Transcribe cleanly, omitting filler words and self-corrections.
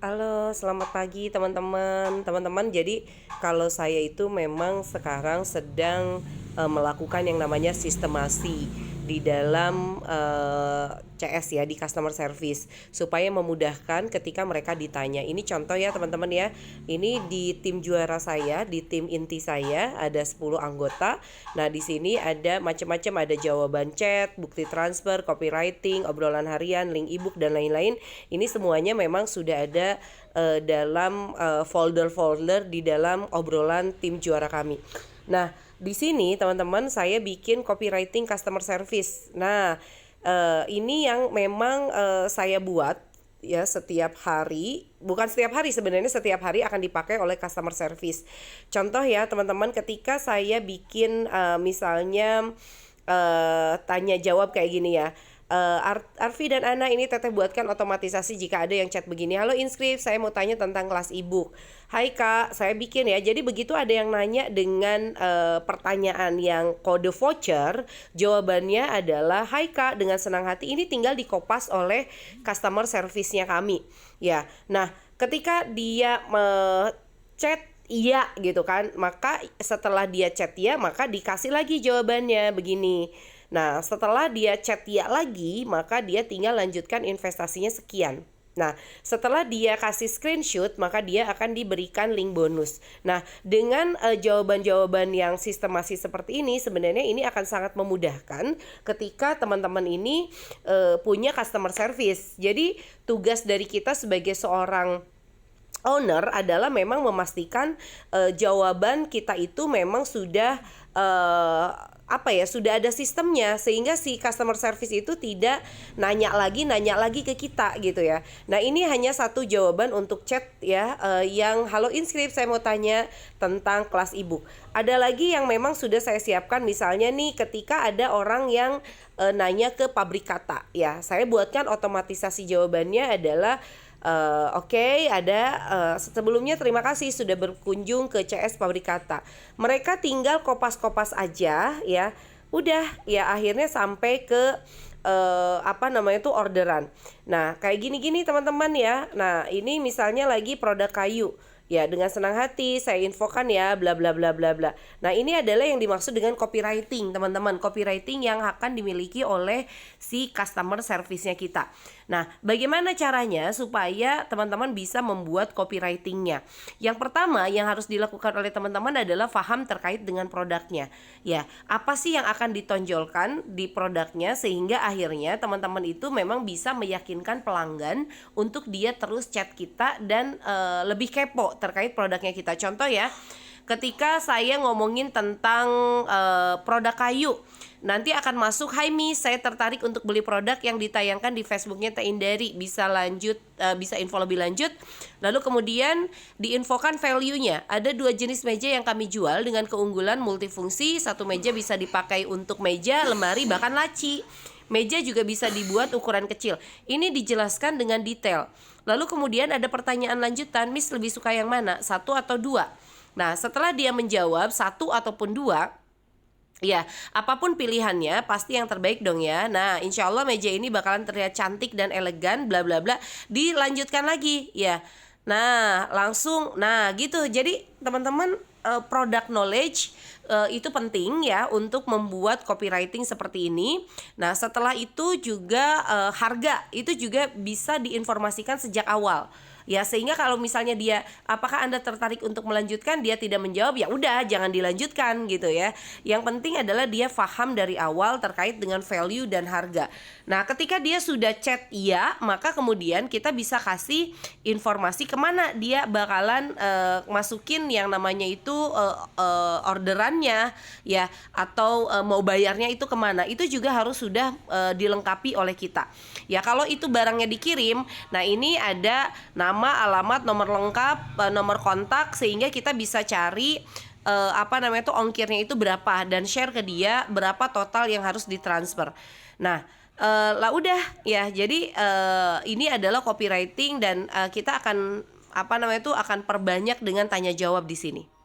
Halo, selamat pagi teman-teman. Teman-teman, jadi kalau saya itu memang sekarang sedang melakukan yang namanya sistemasi di dalam CS ya, di customer service, supaya memudahkan ketika mereka ditanya. Ini contoh ya teman-teman ya. Ini di tim juara saya, di tim inti saya ada 10 anggota. Nah, di sini ada macam-macam, ada jawaban chat, bukti transfer, copywriting, obrolan harian, link ebook dan lain-lain. Ini semuanya memang sudah ada dalam folder-folder di dalam obrolan tim juara kami. Nah, di sini teman-teman saya bikin copywriting customer service. Nah, ini yang memang saya buat ya setiap hari, bukan setiap hari sebenarnya, setiap hari akan dipakai oleh customer service. Contoh ya teman-teman, ketika saya bikin misalnya tanya jawab kayak gini ya. Arfi dan Ana, ini Teteh buatkan otomatisasi jika ada yang chat begini. Halo inskrip, saya mau tanya tentang kelas ebook. Hai Kak, saya bikin ya. Jadi begitu ada yang nanya dengan pertanyaan yang kode voucher, jawabannya adalah Hai Kak, dengan senang hati. Ini tinggal dikopas oleh customer service-nya kami. Ya, nah ketika dia chat iya gitu kan, maka setelah dia chat ya, maka dikasih lagi jawabannya begini. Nah, setelah dia chat ya lagi, maka dia tinggal lanjutkan investasinya sekian. Nah, setelah dia kasih screenshot, maka dia akan diberikan link bonus. Nah, dengan jawaban-jawaban yang sistemasi seperti ini, sebenarnya ini akan sangat memudahkan ketika teman-teman ini punya customer service. Jadi, tugas dari kita sebagai seorang owner adalah memang memastikan jawaban kita itu memang sudah sudah ada sistemnya, sehingga si customer service itu tidak nanya lagi ke kita gitu ya. Nah, ini hanya satu jawaban untuk chat ya, yang halo inskrip, saya mau tanya tentang kelas ebook. Ada lagi yang memang sudah saya siapkan, misalnya nih ketika ada orang yang nanya ke pabrik kata ya, saya buatkan otomatisasi jawabannya adalah Oke, sebelumnya terima kasih sudah berkunjung ke CS Pabrik Kata. Mereka tinggal kopas-kopas aja ya. Udah ya, akhirnya sampai ke orderan. Nah, kayak gini-gini teman-teman ya. Nah, ini misalnya lagi produk kayu. Ya, dengan senang hati saya infokan ya bla bla bla bla bla. Nah, ini adalah yang dimaksud dengan copywriting, teman-teman. Copywriting yang akan dimiliki oleh si customer service-nya kita. Nah, bagaimana caranya supaya teman-teman bisa membuat copywriting-nya? Yang pertama yang harus dilakukan oleh teman-teman adalah paham terkait dengan produknya. Ya, apa sih yang akan ditonjolkan di produknya sehingga akhirnya teman-teman itu memang bisa meyakinkan pelanggan untuk dia terus chat kita dan lebih kepo terkait produknya kita. Contoh ya, ketika saya ngomongin tentang produk kayu, nanti akan masuk, Hai Miss, saya tertarik untuk beli produk yang ditayangkan di Facebooknya Teh Indari. Bisa info lebih lanjut. Lalu kemudian diinfokan value-nya. Ada 2 jenis meja yang kami jual dengan keunggulan multifungsi. Satu meja bisa dipakai untuk meja, lemari, bahkan laci. Meja juga bisa dibuat ukuran kecil. Ini dijelaskan dengan detail. Lalu kemudian ada pertanyaan lanjutan, Miss lebih suka yang mana? 1 atau 2? Nah, setelah dia menjawab 1 ataupun 2, ya, apapun pilihannya pasti yang terbaik dong ya. Nah, insya Allah meja ini bakalan terlihat cantik dan elegan, bla bla bla. Dilanjutkan lagi ya. Nah, langsung, nah gitu. Jadi teman-teman, product knowledge itu penting ya untuk membuat copywriting seperti ini. Nah, setelah itu juga harga itu juga bisa diinformasikan sejak awal. Ya, sehingga kalau misalnya dia, apakah Anda tertarik untuk melanjutkan, dia tidak menjawab, ya udah jangan dilanjutkan gitu ya. Yang penting adalah dia paham dari awal terkait dengan value dan harga. Nah, ketika dia sudah chat iya, maka kemudian kita bisa kasih informasi kemana dia bakalan masukin yang namanya itu orderannya ya, atau mau bayarnya itu kemana. Itu juga harus sudah dilengkapi oleh kita. Ya, kalau itu barangnya dikirim, nah ini ada nama, alamat, nomor lengkap, nomor kontak, sehingga kita bisa cari ongkirnya itu berapa dan share ke dia berapa total yang harus ditransfer. Nah, lah udah ya. Jadi ini adalah copywriting dan kita akan akan perbanyak dengan tanya jawab di sini.